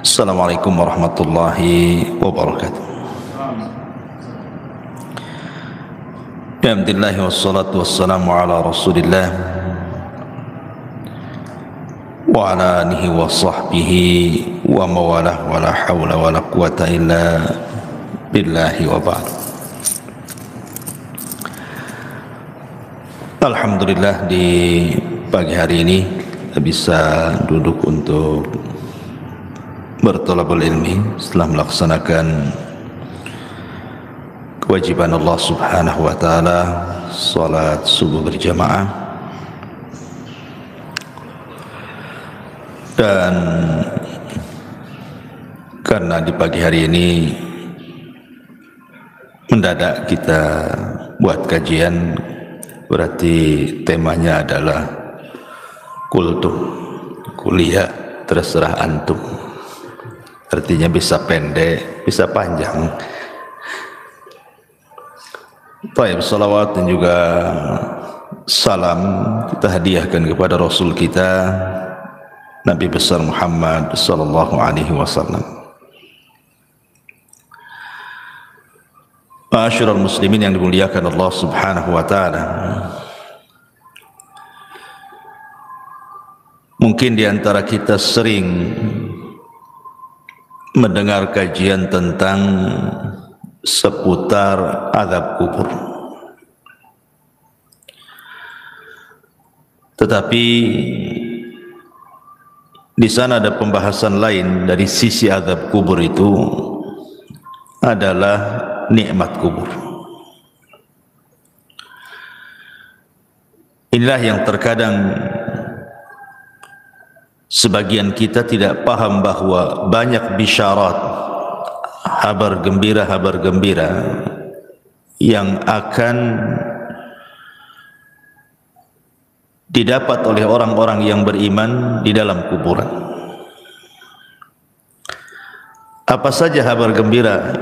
Assalamualaikum warahmatullahi wabarakatuh. Alhamdulillah wassalatu wassalamu ala Rasulillah wa ala alihi wa sahbihi wa mawalah wa la hawla wa la quwata illa billahi wa ba'd. Alhamdulillah di pagi hari ini kita bisa duduk untuk bertolabul ilmi setelah melaksanakan kewajiban Allah subhanahu wa ta'ala, salat subuh berjamaah. Dan karena di pagi hari ini mendadak kita buat kajian, berarti temanya adalah kultum, kuliah terserah antum. Artinya bisa pendek, bisa panjang. Baik, salawat dan juga salam kita hadiahkan kepada Rasul kita Nabi besar Muhammad sallallahu alaihi wasallam. Ma'asyiral muslimin yang dimuliakan Allah subhanahu wa ta'ala, mungkin di antara kita sering mendengar kajian tentang seputar azab kubur. Tetapi di sana ada pembahasan lain dari sisi azab kubur itu adalah nikmat kubur. Inilah yang terkadang sebagian kita tidak paham bahwa banyak bisyarat, kabar gembira yang akan didapat oleh orang-orang yang beriman di dalam kuburan. Apa saja kabar gembira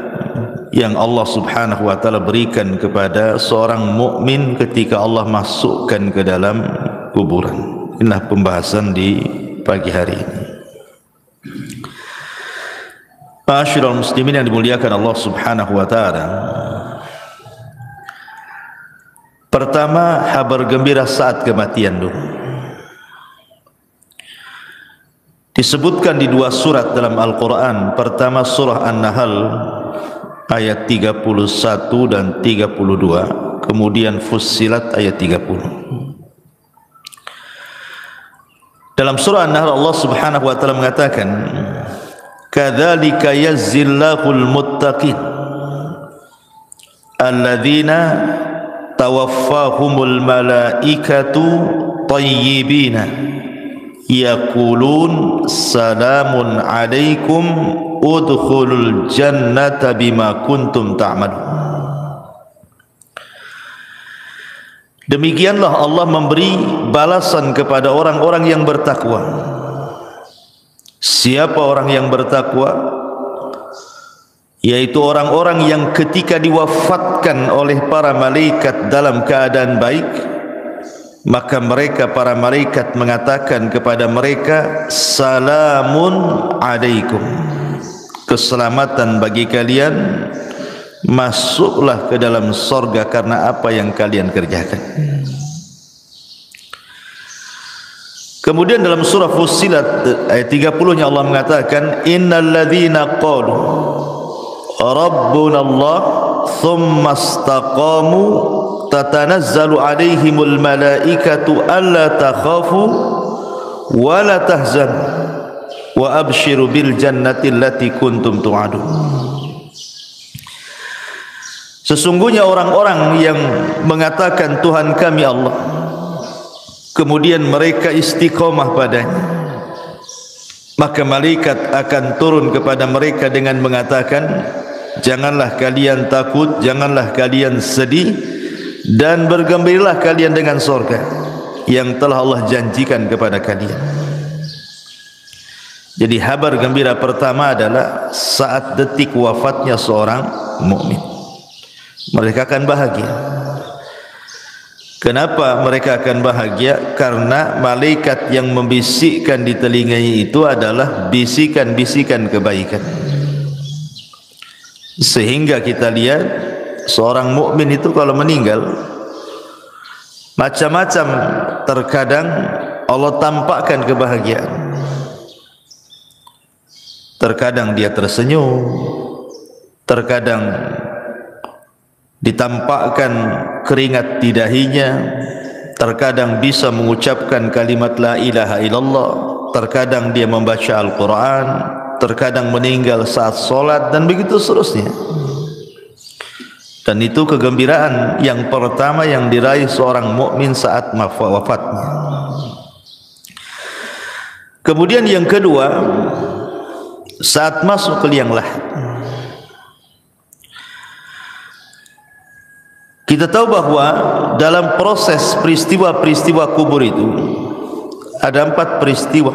yang Allah subhanahu wa ta'ala berikan kepada seorang mukmin ketika Allah masukkan ke dalam kuburan? Inilah pembahasan di pagi hari ini. Ma'asyiral muslimin yang dimuliakan Allah subhanahu wa ta'ala, pertama, kabar gembira saat kematian dulu. Disebutkan di dua surat dalam Al-Quran. Pertama surah An-Nahl ayat 31 dan 32, kemudian Fussilat ayat 30. Dalam surah An-Nahl Allah subhanahu wa ta'ala mengatakan, kadzalika yazzillahul muttaqin alladzina tawaffahumul malaikatu tayyibina yaqulun salamun alaikum udkhulul jannata bima kuntum ta'malun. Demikianlah Allah memberi balasan kepada orang-orang yang bertakwa. Siapa orang yang bertakwa? Yaitu orang-orang yang ketika diwafatkan oleh para malaikat dalam keadaan baik, maka mereka, para malaikat, mengatakan kepada mereka, salamun alaikum, keselamatan bagi kalian, masuklah ke dalam sorga karena apa yang kalian kerjakan. Kemudian dalam surah Fussilat ayat 30-nya Allah mengatakan, innal ladzina qalu rabbuna Allah thumma istaqamu tatanazzalu alaihimul malaikatu alla takhafu wa la tahzanu wa abshiru bil jannati allati kuntum tu'adun. Sesungguhnya orang-orang yang mengatakan Tuhan kami Allah, kemudian mereka istiqomah padanya, maka malaikat akan turun kepada mereka dengan mengatakan, janganlah kalian takut, janganlah kalian sedih, dan bergembiralah kalian dengan surga yang telah Allah janjikan kepada kalian. Jadi kabar gembira pertama adalah saat detik wafatnya seorang mukmin, mereka akan bahagia. Kenapa mereka akan bahagia? Karena malaikat yang membisikkan di telinganya itu adalah bisikan-bisikan kebaikan. Sehingga kita lihat seorang mukmin itu kalau meninggal macam-macam, terkadang Allah tampakkan kebahagiaan. Terkadang dia tersenyum, terkadang ditampakkan keringat di dahinya, terkadang bisa mengucapkan kalimat la ilaha illallah, terkadang dia membaca Al-Quran, terkadang meninggal saat solat, dan begitu seterusnya. Dan itu kegembiraan yang pertama yang diraih seorang mukmin saat wafatnya. Kemudian yang kedua, saat masuk ke liang lahat. Kita tahu bahwa dalam proses peristiwa-peristiwa kubur itu ada 4 peristiwa.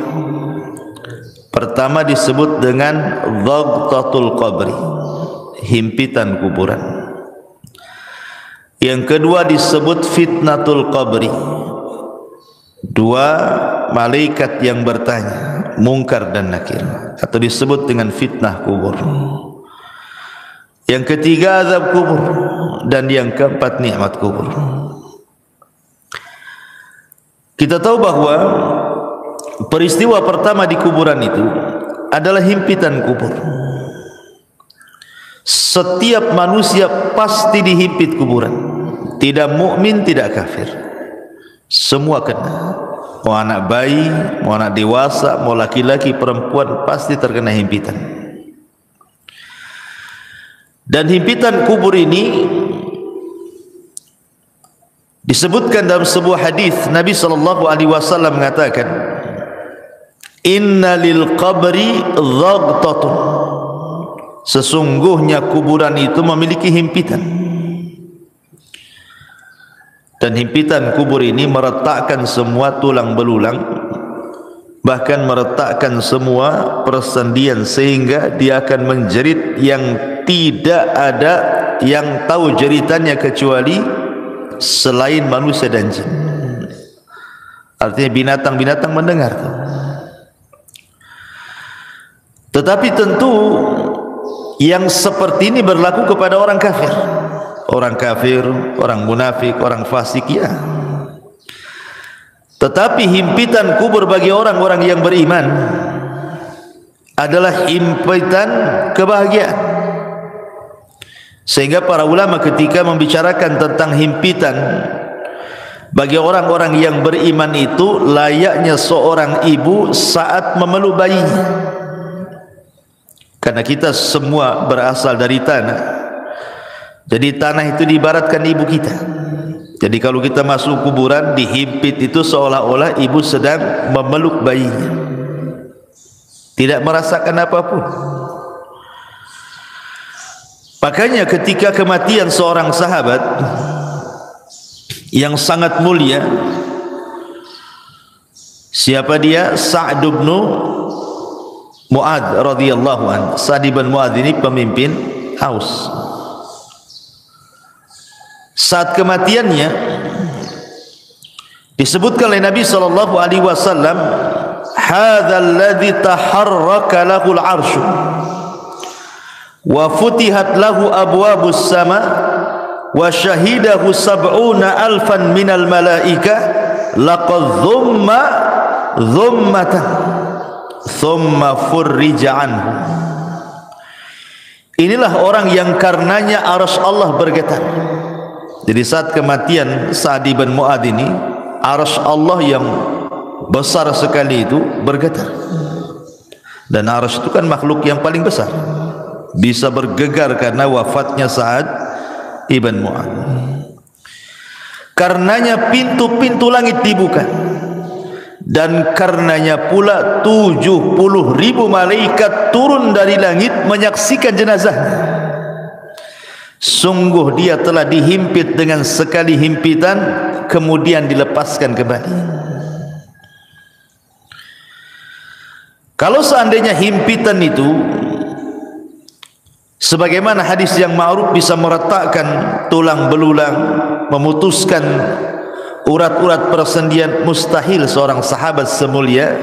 Pertama disebut dengan dhagtatul qabri, himpitan kuburan. Yang kedua disebut fitnatul qabri, 2 malaikat yang bertanya, Munkar dan Nakir, atau disebut dengan fitnah kubur. Yang ketiga azab kubur, dan yang keempat nikmat kubur. Kita tahu bahwa peristiwa pertama di kuburan itu adalah himpitan kubur. Setiap manusia pasti dihimpit kuburan, tidak mukmin, tidak kafir, semua kena. Mau anak bayi, mau anak dewasa, mau laki-laki, perempuan, pasti terkena himpitan. Dan himpitan kubur ini disebutkan dalam sebuah hadis Nabi SAW mengatakan, Inna lil qabri dhagtatun, sesungguhnya kuburan itu memiliki himpitan. Dan himpitan kubur ini meretakkan semua tulang belulang, bahkan meretakkan semua persendian, sehingga dia akan menjerit yang tidak ada yang tahu jeritannya kecuali selain manusia dan jin. Artinya binatang-binatang mendengar. Tetapi tentu yang seperti ini berlaku kepada orang kafir. Orang kafir, orang munafik, orang fasik, ya. Tetapi himpitan kubur bagi orang-orang yang beriman adalah himpitan kebahagiaan. Sehingga para ulama ketika membicarakan tentang himpitan bagi orang-orang yang beriman itu, layaknya seorang ibu saat memeluk bayinya. Karena kita semua berasal dari tanah, jadi tanah itu diibaratkan ibu kita. Jadi kalau kita masuk kuburan, dihimpit itu seolah-olah ibu sedang memeluk bayinya, tidak merasakan apapun. Makanya ketika kematian seorang sahabat yang sangat mulia, siapa dia? Sa'd bin Mu'adz radhiyallahu anhu. Sa'd bin Mu'adz ini pemimpin Aus. Saat kematiannya disebutkan oleh Nabi SAW, hadzal ladzi taharraka lahul 'arsy wa futihat lahu abwabus sama wa syahidahu 70,000 minal malaika laqad dhummatan thumma furrija anhu. Inilah orang yang karenanya arsy Allah bergetar. Jadi saat kematian Sa'd bin Mu'adz ini, arsy Allah yang besar sekali itu bergetar. Dan arsy itu kan makhluk yang paling besar, bisa bergegar karena wafatnya Sa'd ibn Mu'adz. Karenanya pintu-pintu langit dibuka, dan karenanya pula 70.000 malaikat turun dari langit menyaksikan jenazahnya. Sungguh dia telah dihimpit dengan sekali himpitan, kemudian dilepaskan kembali. Kalau seandainya himpitan itu sebagaimana hadis yang ma'ruf bisa meretakkan tulang belulang, memutuskan urat-urat persendian, mustahil seorang sahabat semulia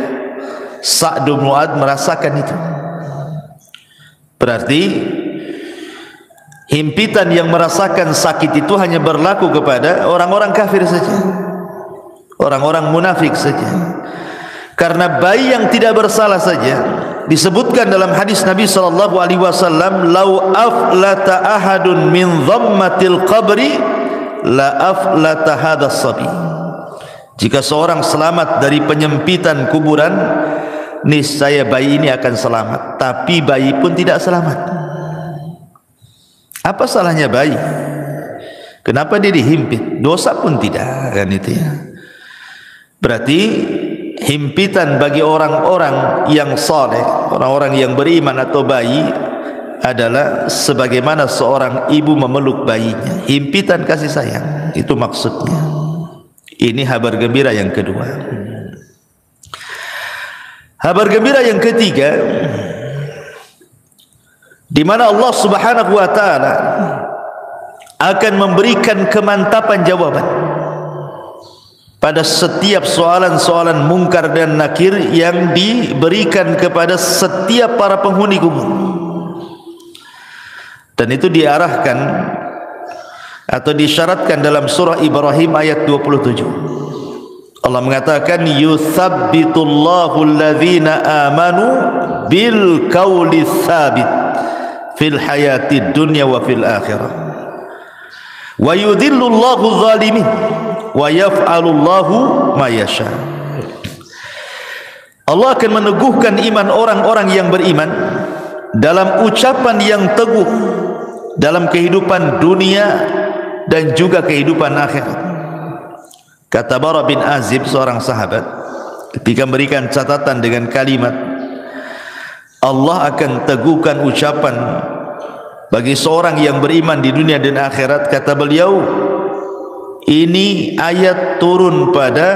Sa'd bin Mu'adz merasakan itu. Berarti himpitan yang merasakan sakit itu hanya berlaku kepada orang-orang kafir saja, orang-orang munafik saja. Karena bayi yang tidak bersalah saja disebutkan dalam hadis Nabi sallallahu alaihi wasallam, "Lau aflata ahadun min dhammatil qabri la aflata hadas sabi." Jika seorang selamat dari penyempitan kuburan, niscaya bayi ini akan selamat. Tapi bayi pun tidak selamat. Apa salahnya bayi? Kenapa dia dihimpit? Dosa pun tidak, kan itu ya. Berarti himpitan bagi orang-orang yang saleh, orang-orang yang beriman atau bayi adalah sebagaimana seorang ibu memeluk bayinya. Himpitan kasih sayang, itu maksudnya. Ini kabar gembira yang kedua. Kabar gembira yang ketiga, di mana Allah Subhanahu wa taala akan memberikan kemantapan jawaban pada setiap soalan-soalan mungkar dan nakir yang diberikan kepada setiap para penghuni kubur. Dan itu diarahkan atau disyaratkan dalam surah Ibrahim ayat 27. Allah mengatakan, yuthabbitullahu alladhina amanu bil qawli tsabit fil hayatid dunya wa fil akhirah wa yudhillullahu zalimin wa yaf'alullahu ma yasha. Allah akan meneguhkan iman orang-orang yang beriman dalam ucapan yang teguh dalam kehidupan dunia dan juga kehidupan akhirat. Kata Bara bin Azib, seorang sahabat, ketika memberikan catatan dengan kalimat Allah akan teguhkan ucapan bagi seorang yang beriman di dunia dan akhirat, kata beliau, ini ayat turun pada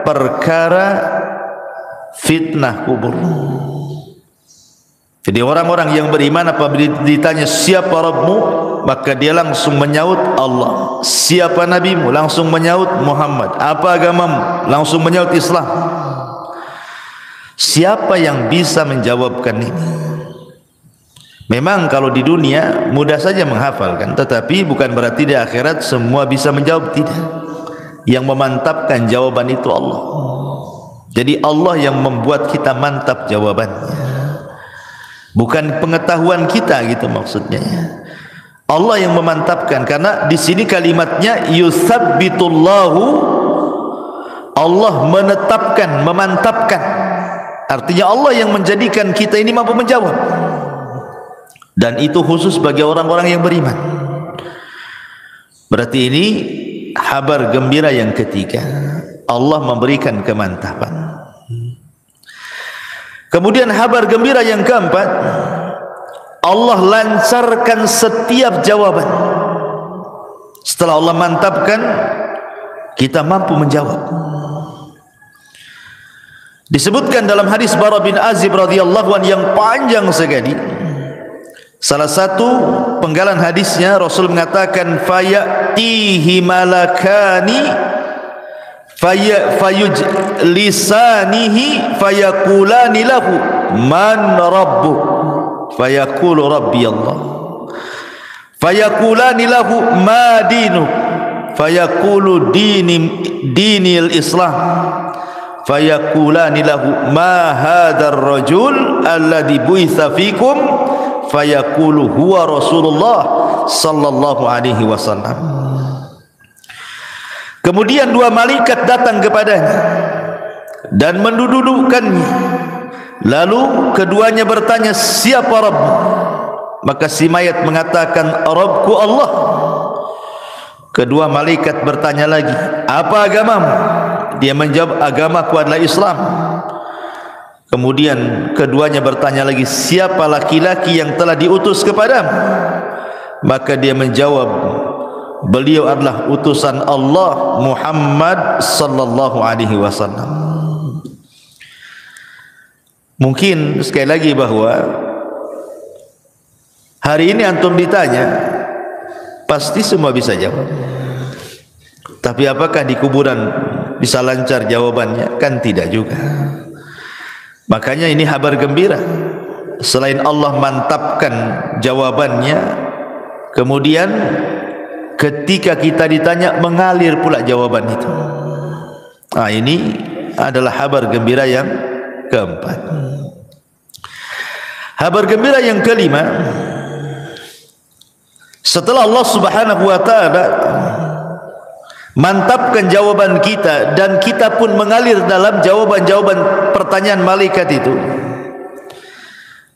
perkara fitnah kubur. Jadi orang-orang yang beriman apabila ditanya siapa Rabbmu, maka dia langsung menyaut Allah. Siapa nabimu? Langsung menyaut Muhammad. Apa agamamu? Langsung menyaut Islam. Siapa yang bisa menjawabkan ini? Memang kalau di dunia mudah saja menghafalkan, tetapi bukan berarti di akhirat semua bisa menjawab, tidak. Yang memantapkan jawaban itu Allah. Jadi Allah yang membuat kita mantap jawabannya, bukan pengetahuan kita, gitu maksudnya. Allah yang memantapkan, karena di sini kalimatnya yutsabbitullahu, Allah menetapkan, memantapkan. Artinya Allah yang menjadikan kita ini mampu menjawab. Dan itu khusus bagi orang-orang yang beriman. Berarti ini kabar gembira yang ketiga, Allah memberikan kemantapan. Kemudian kabar gembira yang keempat, Allah lancarkan setiap jawaban. Setelah Allah mantapkan, kita mampu menjawab. Disebutkan dalam hadis Bara bin Azib radhiyallahu anhu yang panjang sekali. Salah satu penggalan hadisnya, Rasul mengatakan, fayatihi malakani fayujlisanihi fayaqulani lahu man rabbuk fayaqulu rabbi Allah fayaqulani lahu ma dinuk fayaqulu dinil Islam fayaqulani lahu ma hadzal rajul alladhi bu'itsa fikum fayaqulu huwa Rasulullah sallallahu alaihi wasallam. Kemudian dua malaikat datang kepadanya dan mendudukkannya. Lalu keduanya bertanya, siapa Rabb? Maka si mayat mengatakan, Rabbku Allah. Kedua malaikat bertanya lagi, apa agamamu? Dia menjawab, agamaku adalah Islam. Kemudian keduanya bertanya lagi, siapa laki-laki yang telah diutus kepadamu? Maka dia menjawab, beliau adalah utusan Allah Muhammad sallallahu alaihi wasallam. Mungkin sekali lagi bahwa hari ini antum ditanya, pasti semua bisa jawab. Tapi apakah di kuburan bisa lancar jawabannya? Kan tidak juga. Makanya ini kabar gembira. Selain Allah mantapkan jawabannya, kemudian ketika kita ditanya mengalir pula jawaban itu. Ini adalah kabar gembira yang keempat. Kabar gembira yang kelima, setelah Allah Subhanahu wa taala mantapkan jawaban kita dan kita pun mengalir dalam jawaban-jawaban pertanyaan malaikat itu,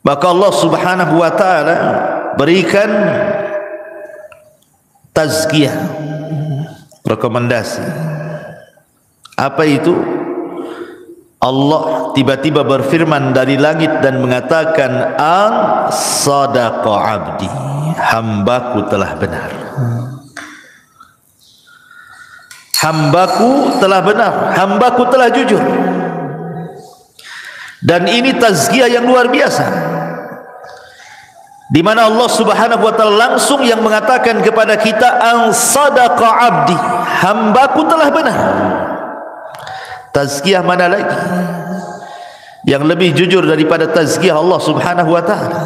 maka Allah Subhanahu wa taala berikan tazkiyah, rekomendasi. Apa itu? Allah tiba-tiba berfirman dari langit dan mengatakan, an sadaqa abdi, hambaku telah benar. Hambaku telah benar, hambaku telah jujur. Dan ini tazkiyah yang luar biasa, di mana Allah Subhanahu wa taala langsung yang mengatakan kepada kita, an sadaqa abdi, hambaku telah benar. Tazkiyah mana lagi yang lebih jujur daripada tazkiyah Allah Subhanahu wa taala?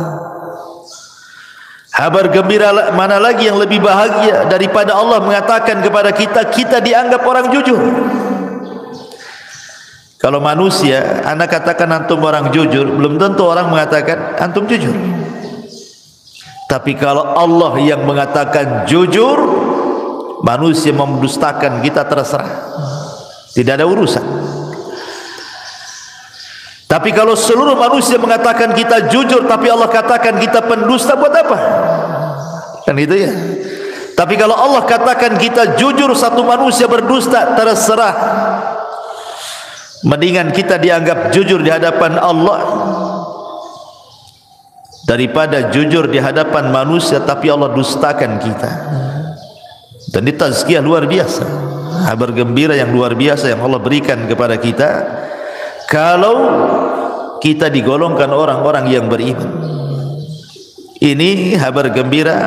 Kabar gembira mana lagi yang lebih bahagia daripada Allah mengatakan kepada kita, kita dianggap orang jujur. Kalau manusia, anak katakan antum orang jujur, belum tentu orang mengatakan antum jujur. Tapi kalau Allah yang mengatakan jujur, manusia mendustakan kita terserah, tidak ada urusan. Tapi kalau seluruh manusia mengatakan kita jujur, tapi Allah katakan kita pendusta, buat apa? Kan itu ya. Tapi kalau Allah katakan kita jujur, satu manusia berdusta, terserah. Mendingan kita dianggap jujur di hadapan Allah daripada jujur di hadapan manusia tapi Allah dustakan kita. Dan ini tazkiyah luar biasa, kabar gembira yang luar biasa yang Allah berikan kepada kita kalau kita digolongkan orang-orang yang beriman. Ini kabar gembira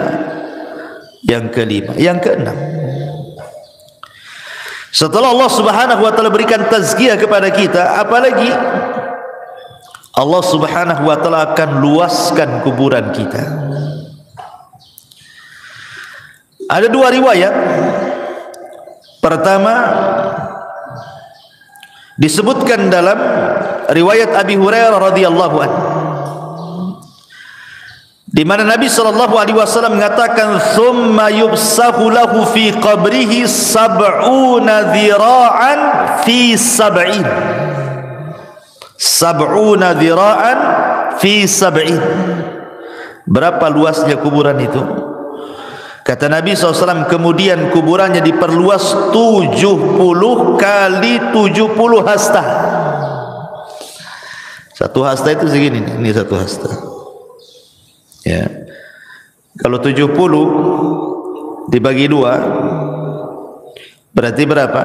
yang kelima. Yang keenam, setelah Allah Subhanahu wa taala berikan tazkiyah kepada kita, apalagi Allah Subhanahu wa taala akan luaskan kuburan kita. Ada dua riwayat. Pertama, disebutkan dalam riwayat Abi Hurairah radhiyallahu anhu, di mana Nabi sallallahu alaihi wasallam mengatakan, "Tsumma yubsahu lahu fi qabrihi sab'una dhira'an fi sab'in." Sab'una dhira'an fi sab'in. Berapa luasnya kuburan itu? Kata Nabi SAW, kemudian kuburannya diperluas 70 kali 70 hasta. Satu hasta itu segini, ini satu hasta. Ya. Kalau 70 dibagi 2 berarti berapa?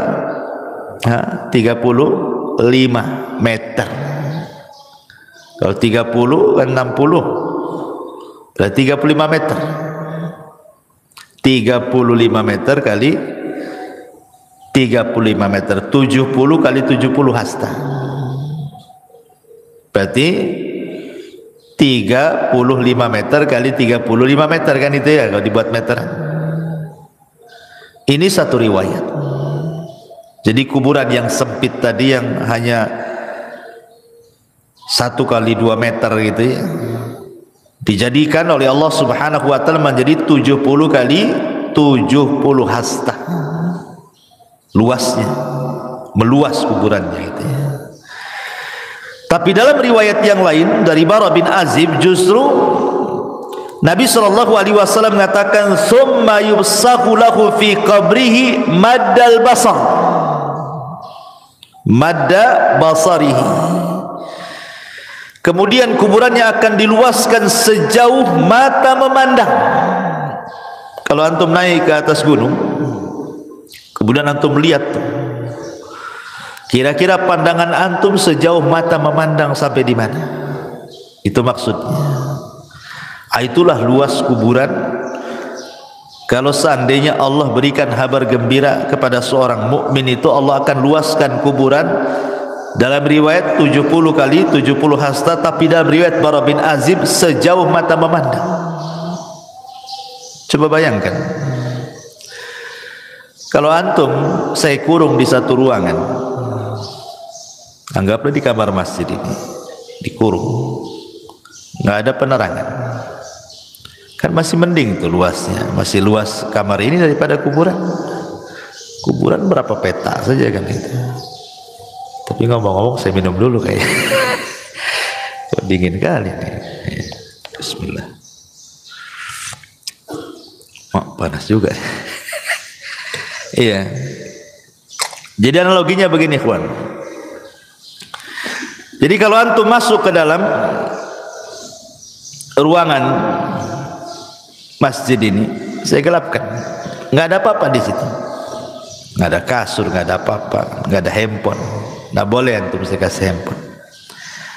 35 meter. Kalau 30 kan 60, berarti 35 meter. 35 meter kali 35 meter, 70 kali 70 hasta, berarti 35 meter kali 35 meter, kan itu ya kalau dibuat meteran. Ini satu riwayat. Jadi kuburan yang sempit tadi yang hanya 1 kali 2 meter gitu ya, dijadikan oleh Allah Subhanahu wa taala menjadi 70 kali 70 hasta. Luasnya, meluas kuburannya itu ya. Tapi dalam riwayat yang lain dari Bara bin Azib, justru Nabi sallallahu alaihi wasallam mengatakan, "Tsumma yubsahu lahu fi qabrihi maddal basar." Madda basarihi. Kemudian kuburannya akan diluaskan sejauh mata memandang. Kalau antum naik ke atas gunung, kemudian antum lihat, kira-kira pandangan antum sejauh mata memandang sampai di mana? Itu maksudnya. Itulah luas kuburan Kalau seandainya Allah berikan kabar gembira kepada seorang mukmin itu, Allah akan luaskan kuburan. Dalam riwayat 70 kali 70 hasta, tapi dalam riwayat Bara bin Azib sejauh mata memandang. Coba bayangkan, kalau antum saya kurung di satu ruangan, anggaplah di kamar masjid ini, dikurung, nggak ada penerangan, kan masih mending tuh luasnya, masih luas kamar ini daripada kuburan. Kuburan berapa peta saja kan itu. Tapi ngomong-ngomong saya minum dulu kayak dingin kali nih. Bismillah. Oh, panas juga. Iya. Jadi analoginya begini, kawan. Jadi kalau antum masuk ke dalam ruangan masjid ini, saya gelapkan, nggak ada apa-apa di situ, nggak ada kasur, nggak ada apa-apa, nggak ada handphone, nggak boleh antum saya kasih handphone.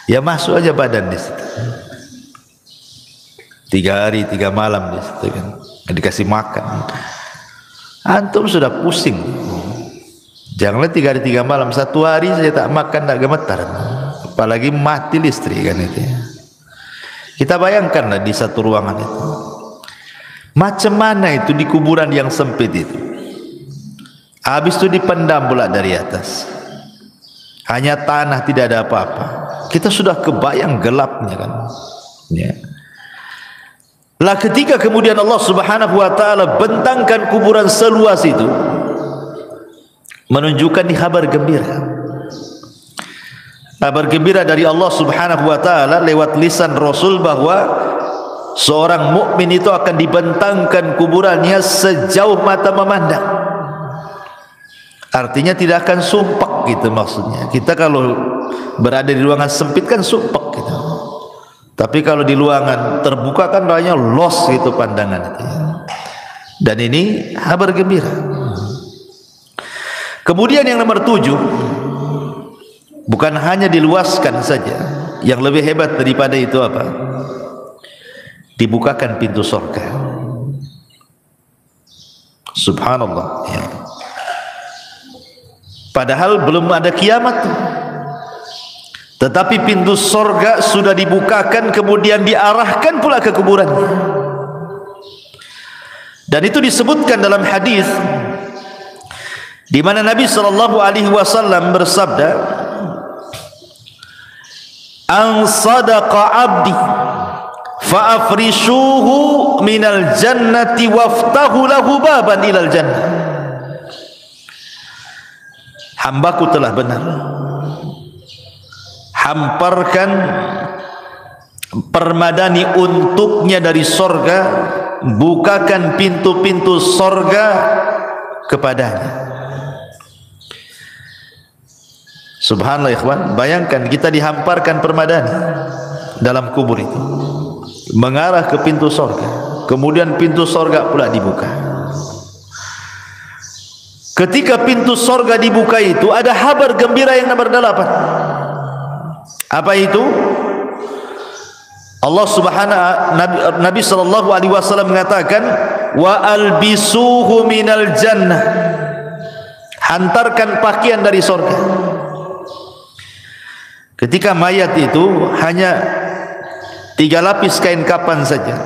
Ya masuk aja badan di situ. 3 hari 3 malam di situ kan, nggak dikasih makan, antum sudah pusing. Janganlah 3 hari 3 malam, 1 hari saya tak makan tak gemetar, apalagi mati listrik kan itu. Kita bayangkanlah di satu ruangan itu, macam mana itu di kuburan yang sempit itu. Habis itu dipendam pula dari atas, hanya tanah, tidak ada apa-apa. Kita sudah kebayang gelapnya kan ya. Lah ketika kemudian Allah Subhanahu wa taala bentangkan kuburan seluas itu, menunjukkan di kabar gembira. Kabar gembira dari Allah Subhanahu wa taala lewat lisan Rasul bahwa seorang mukmin itu akan dibentangkan kuburannya sejauh mata memandang. Artinya tidak akan sumpek gitu maksudnya. Kita kalau berada di ruangan sempit kan sumpek gitu. Tapi kalau di ruangan terbuka kan rasanya los gitu pandangan itu. Dan ini kabar gembira. Kemudian yang nomor 7, bukan hanya diluaskan saja, yang lebih hebat daripada itu apa? Dibukakan pintu surga. Subhanallah ya. Padahal belum ada kiamat, tetapi pintu surga sudah dibukakan, kemudian diarahkan pula ke kuburannya. Dan itu disebutkan dalam hadis di mana Nabi sallallahu alaihi wasallam bersabda, "An sadaqa 'abdi fa afrishuhu minal jannati waftahu lahu baban ilal jannah." Hambaku telah benar, hamparkan permadani untuknya dari sorga, bukakan pintu-pintu sorga kepadanya. Subhanallah ikhwan, bayangkan kita dihamparkan permadani dalam kubur itu, mengarah ke pintu sorga, kemudian pintu sorga pula dibuka. Ketika pintu sorga dibuka itu, ada kabar gembira yang nomor 8. Apa itu? Allah Subhanahu Nabi sallallahu alaihi wasallam mengatakan, wa albisuhu minal jannah, hantarkan pakaian dari sorga. Ketika mayat itu hanya 3 lapis kain kafan saja,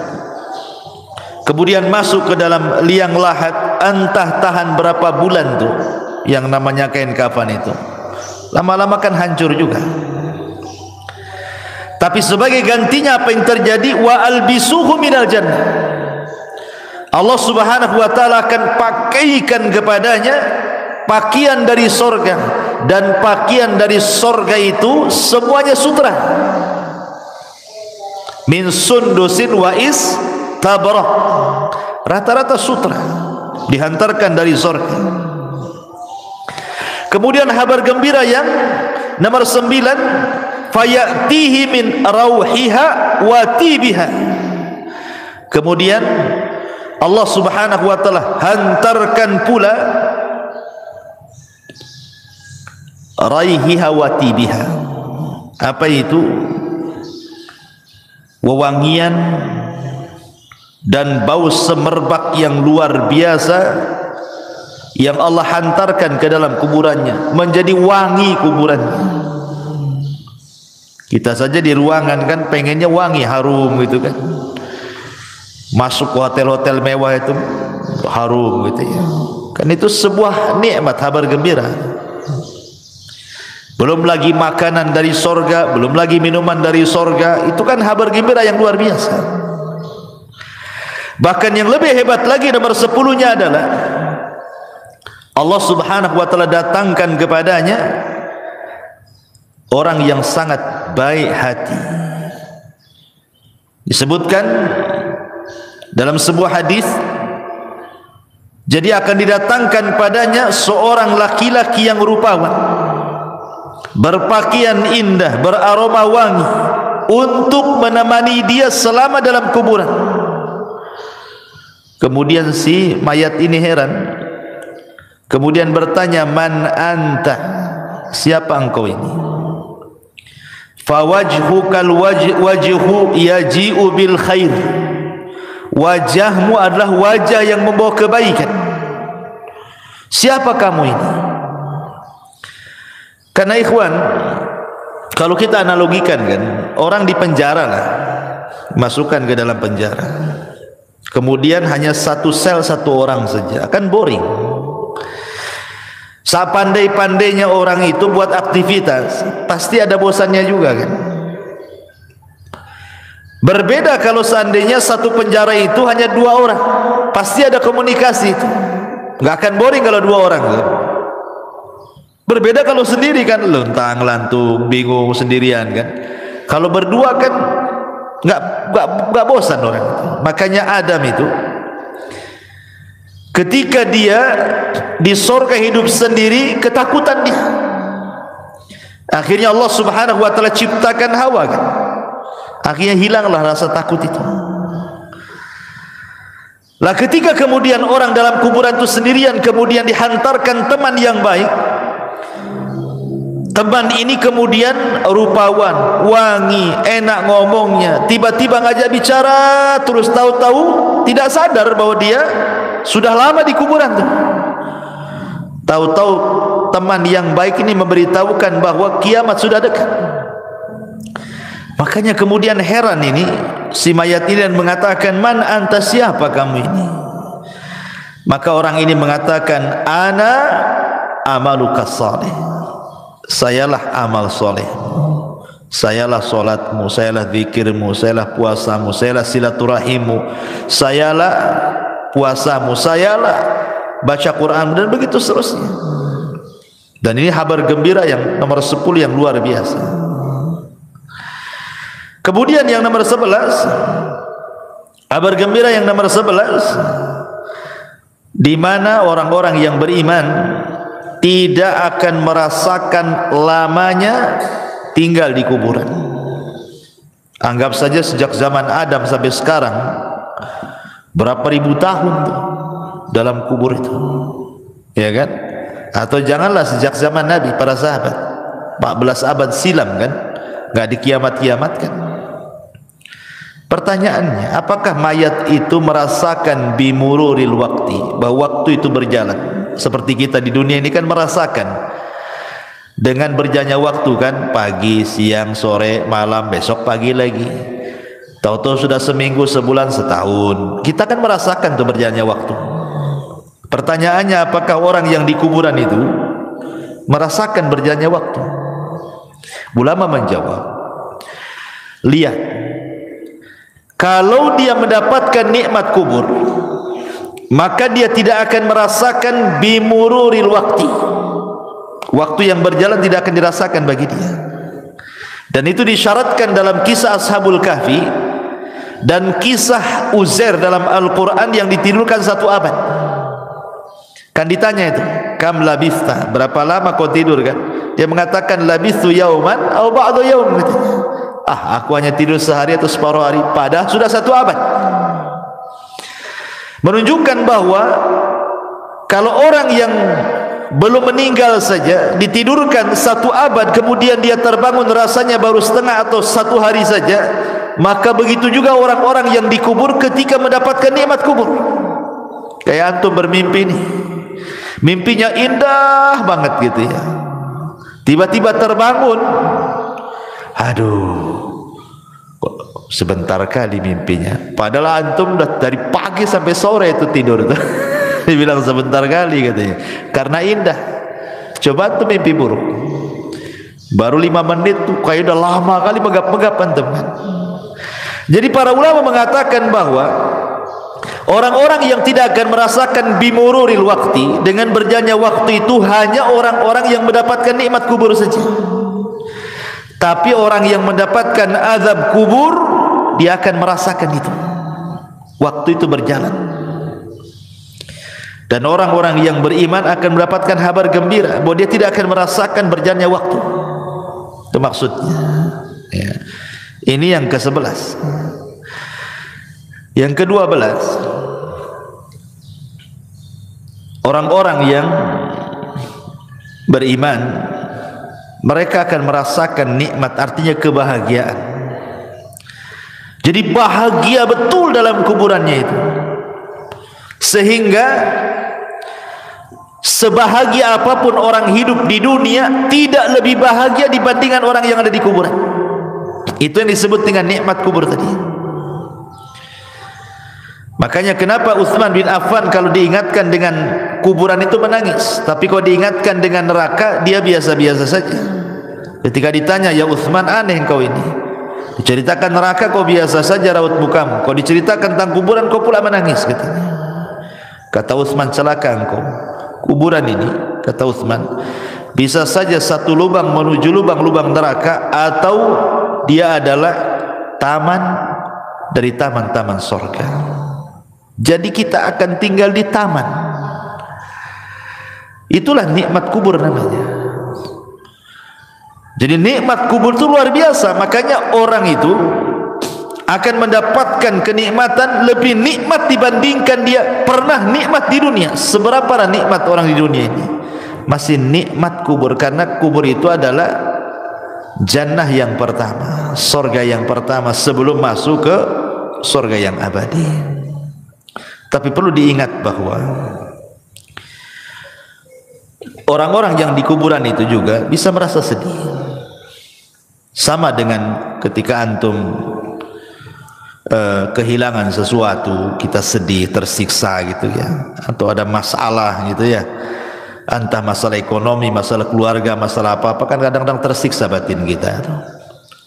kemudian masuk ke dalam liang lahat, entah tahan berapa bulan tuh yang namanya kain kafan itu, lama-lama kan hancur juga. Tapi sebagai gantinya apa yang terjadi? Wa albisuhu minal jannah, Allah Subhanahu wa taala akan pakaikan kepadanya pakaian dari sorga, dan pakaian dari sorga itu semuanya sutra, min sundusin wa istabraq, rata-rata sutra dihantarkan dari sorga. Kemudian kabar gembira yang nomor 9, fayatihi min rauhiha wa tibiha. Kemudian Allah Subhanahu wa taala hantarkan pula raihiha wa tibiha. Apa itu? Wewangian dan bau semerbak yang luar biasa yang Allah hantarkan ke dalam kuburannya, menjadi wangi kuburannya. Kita saja di ruangan kan pengennya wangi, harum gitu kan. Masuk ke hotel-hotel mewah itu harum gitu ya. Kan itu sebuah nikmat, kabar gembira. Belum lagi makanan dari sorga, belum lagi minuman dari sorga. Itu kan kabar gembira yang luar biasa. Bahkan yang lebih hebat lagi, nomor 10-nya adalah Allah subhanahu wa ta'ala datangkan kepadanya orang yang sangat baik hati. Disebutkan dalam sebuah hadis, jadi akan didatangkan padanya seorang laki-laki yang rupawan, berpakaian indah, beraroma wangi, untuk menemani dia selama dalam kuburan. Kemudian si mayat ini heran, kemudian bertanya, man anta, siapa engkau ini? Fawajhukal wajhu yaji'u bil khair, wajahmu adalah wajah yang membawa kebaikan. Siapa kamu ini? Karena ikhwan, kalau kita analogikan kan, orang di penjara lah, masukkan ke dalam penjara, kemudian hanya satu sel satu orang saja, akan boring. Sepandai-pandainya orang itu buat aktivitas, pasti ada bosannya juga kan. Berbeda kalau seandainya satu penjara itu hanya 2 orang, pasti ada komunikasi itu, nggak akan boring kalau 2 orang kan? Berbeda kalau sendiri kan, lontang lantung, bingung sendirian kan. Kalau berdua kan nggak bosan orang itu. Makanya Adam itu ketika dia di surga hidup sendiri, ketakutan dia. Akhirnya Allah subhanahu wa ta'ala ciptakan Hawa kan. Akhirnya hilanglah rasa takut itu. Lah ketika kemudian orang dalam kuburan itu sendirian, kemudian dihantarkan teman yang baik, teman ini kemudian rupawan, wangi, enak ngomongnya, tiba-tiba ngajak bicara, terus tahu-tahu tidak sadar bahwa dia sudah lama di kuburan tuh. Tahu-tahu teman yang baik ini memberitahukan bahwa kiamat sudah dekat. Makanya kemudian heran ini si mayat ini dan mengatakan, man anta, siapa kamu ini? Maka orang ini mengatakan, ana amaluka salih, sayalah amal soleh, sayalah solatmu, sayalah zikirmu, sayalah puasamu, sayalah silaturahimmu, sayalah puasamu, sayalah baca Quran, dan begitu seterusnya. Dan ini kabar gembira yang nomor 10 yang luar biasa. Kemudian yang nomor 11, kabar gembira yang nomor 11, di mana orang-orang yang beriman tidak akan merasakan lamanya tinggal di kuburan. Anggap saja sejak zaman Adam sampai sekarang, berapa ribu tahun tuh dalam kubur itu, ya kan? Atau janganlah sejak zaman Nabi, para sahabat, 14 abad silam kan, nggak dikiamat-kiamatkan. Pertanyaannya, apakah mayat itu merasakan bimururil wakti, bahwa waktu itu berjalan seperti kita di dunia ini kan merasakan dengan berjalannya waktu kan, pagi, siang, sore, malam, besok pagi lagi, tahu-tahu sudah seminggu, sebulan, setahun. Kita kan merasakan tuh berjalannya waktu. Pertanyaannya, apakah orang yang di kuburan itu merasakan berjalannya waktu? Ulama menjawab, lihat, kalau dia mendapatkan nikmat kubur, maka dia tidak akan merasakan bimururil wakti, waktu yang berjalan tidak akan dirasakan bagi dia. Dan itu disyaratkan dalam kisah Ashabul Kahfi dan kisah Uzair dalam Al-Quran yang ditidurkan 1 abad. Kan ditanya itu, kam labista, berapa lama kau tidur kan? Dia mengatakan labistu yauman atau ba'du yaum. Aku hanya tidur sehari atau separuh hari, padahal sudah 1 abad. Menunjukkan bahwa kalau orang yang belum meninggal saja, ditidurkan 1 abad, kemudian dia terbangun rasanya baru setengah atau 1 hari saja, maka begitu juga orang-orang yang dikubur ketika mendapatkan nikmat kubur. Kayak antum bermimpi nih, mimpinya indah banget gitu ya, tiba-tiba terbangun, aduh kok sebentar kali mimpinya, padahal antum udah dari pagi sampai sore itu tidur tuh. Dibilang sebentar kali katanya, karena indah. Coba tuh mimpi buruk, baru 5 menit tuh kayak udah lama kali megap-megap antum. Jadi para ulama mengatakan bahwa orang-orang yang tidak akan merasakan bimururil waktu, dengan berjalannya waktu itu, hanya orang-orang yang mendapatkan nikmat kubur saja. Tapi orang yang mendapatkan azab kubur, dia akan merasakan itu, waktu itu berjalan. Dan orang-orang yang beriman akan mendapatkan kabar gembira bahwa dia tidak akan merasakan berjalannya waktu. Itu maksudnya ya. Ini yang ke-11. Yang ke-12, orang-orang yang beriman, mereka akan merasakan nikmat, artinya kebahagiaan. Jadi bahagia betul dalam kuburannya itu, sehingga sebahagia apapun orang hidup di dunia, tidak lebih bahagia dibandingkan orang yang ada di kuburan. Itu yang disebut dengan nikmat kubur tadi. Makanya kenapa Utsman bin Affan kalau diingatkan dengan kuburan itu menangis, tapi kalau diingatkan dengan neraka dia biasa-biasa saja. Ketika ditanya, ya Utsman, aneh engkau ini, diceritakan neraka kau biasa saja raut mukamu, kau diceritakan tentang kuburan kau pula menangis, katanya. Kata Utsman, celaka engkau. Kuburan ini, kata Utsman, bisa saja satu lubang menuju lubang-lubang neraka, atau dia adalah taman dari taman-taman surga. Jadi kita akan tinggal di taman. Itulah nikmat kubur namanya. Jadi nikmat kubur itu luar biasa. Makanya orang itu akan mendapatkan kenikmatan lebih nikmat dibandingkan dia pernah nikmat di dunia. Seberapa nikmat orang di dunia ini, masih nikmat kubur, karena kubur itu adalah jannah yang pertama, surga yang pertama sebelum masuk ke surga yang abadi. Tapi perlu diingat bahwa orang-orang yang di kuburan itu juga bisa merasa sedih, sama dengan ketika antum kehilangan sesuatu, kita sedih, tersiksa gitu ya, atau ada masalah gitu ya, entah masalah ekonomi, masalah keluarga, masalah apa-apa, kan kadang-kadang tersiksa batin kita.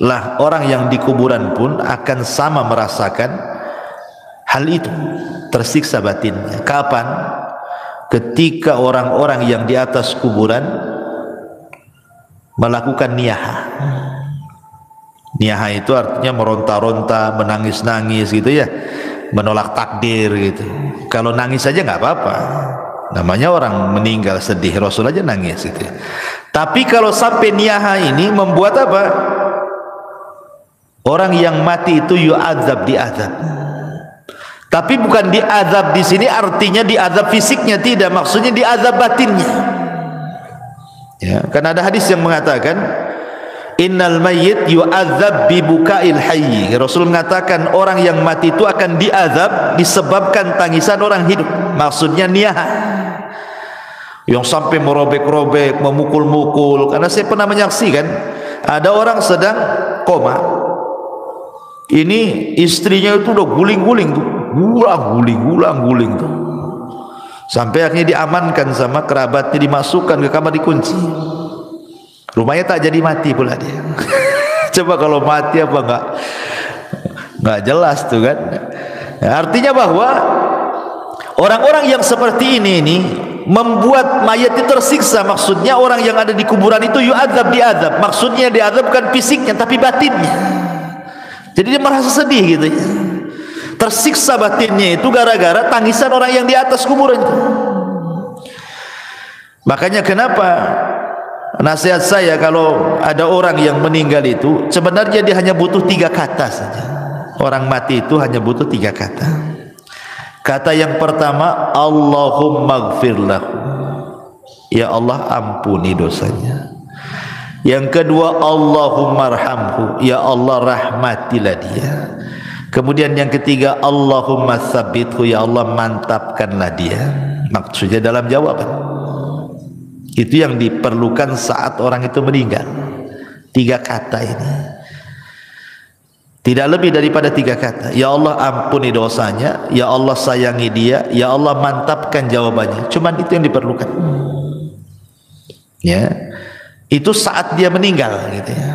Lah orang yang di kuburan pun akan sama merasakan hal itu, tersiksa batinnya. Kapan? Ketika orang-orang yang di atas kuburan melakukan niyaha. Niyaha itu artinya meronta-ronta, menangis-nangis gitu ya, menolak takdir gitu. Kalau nangis saja nggak apa-apa, namanya orang meninggal sedih, Rasul aja nangis gitu ya. Tapi kalau sampai niyaha ini membuat apa? Orang yang mati itu yu'adzab, diazab. Tapi bukan diazab di sini artinya diazab fisiknya, tidak, maksudnya diazab batinnya. Ya, kan ada hadis yang mengatakan innal mayyit yu'adzab bi bukail hayy. Rasul mengatakan orang yang mati itu akan diazab disebabkan tangisan orang hidup. Maksudnya niyaha, yang sampai merobek-robek, memukul-mukul. Karena saya pernah menyaksikan ada orang sedang koma, ini istrinya itu udah guling-guling tuh, guling tuh, sampai akhirnya diamankan sama kerabatnya, dimasukkan ke kamar, dikunci. Rumahnya tak jadi mati pula dia. Coba kalau mati apa nggak jelas tuh kan. Ya, artinya bahwa orang-orang yang seperti ini membuat mayat itu tersiksa. Maksudnya orang yang ada di kuburan itu yu'adzab, diazab. Maksudnya diazab bukan fisiknya tapi batinnya. Jadi dia merasa sedih gitu ya, tersiksa batinnya itu gara-gara tangisan orang yang di atas kuburan itu. Makanya kenapa nasihat saya, kalau ada orang yang meninggal itu sebenarnya dia hanya butuh 3 kata saja. Orang mati itu hanya butuh 3 kata. Kata yang pertama, Allahumma gfirlahu. ya Allah ampuni dosanya. Yang kedua, Allahumma arhamhu, ya Allah rahmatilah dia. Kemudian yang ketiga, Allahumma tsabbithu, ya Allah mantapkanlah dia. Maksudnya dalam jawaban. Itu yang diperlukan saat orang itu meninggal. 3 kata ini. Tidak lebih daripada 3 kata. Ya Allah ampuni dosanya, ya Allah sayangi dia, ya Allah mantapkan jawabannya. Cuman itu yang diperlukan. Ya. Itu saat dia meninggal gitu ya.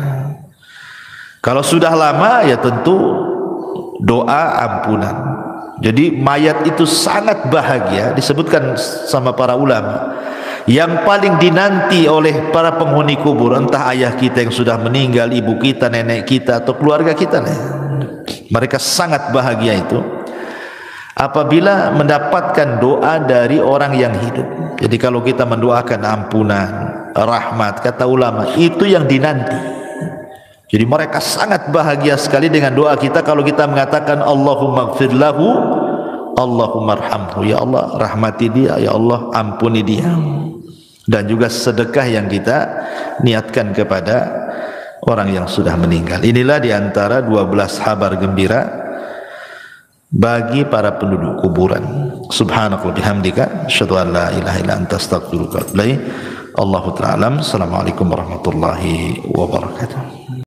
Kalau sudah lama ya tentu doa ampunan. Jadi mayat itu sangat bahagia, disebutkan sama para ulama. Yang paling dinanti oleh para penghuni kubur, entah ayah kita yang sudah meninggal, ibu kita, nenek kita, atau keluarga kita, mereka sangat bahagia itu apabila mendapatkan doa dari orang yang hidup. Jadi kalau kita mendoakan ampunan, rahmat, kata ulama, itu yang dinanti. Jadi mereka sangat bahagia sekali dengan doa kita kalau kita mengatakan Allahumma gfir lahu, Allahumma arhamhu, ya Allah rahmati dia, ya Allah ampuni dia. Dan juga sedekah yang kita niatkan kepada orang yang sudah meninggal. Inilah diantara 12 kabar gembira bagi para penduduk kuburan. Subhanallah bihamdika, asyhadu an la ilaha illa anta, astaghfiruka wa atubu ilaik. Allahu ta'ala. Assalamualaikum warahmatullahi wabarakatuh.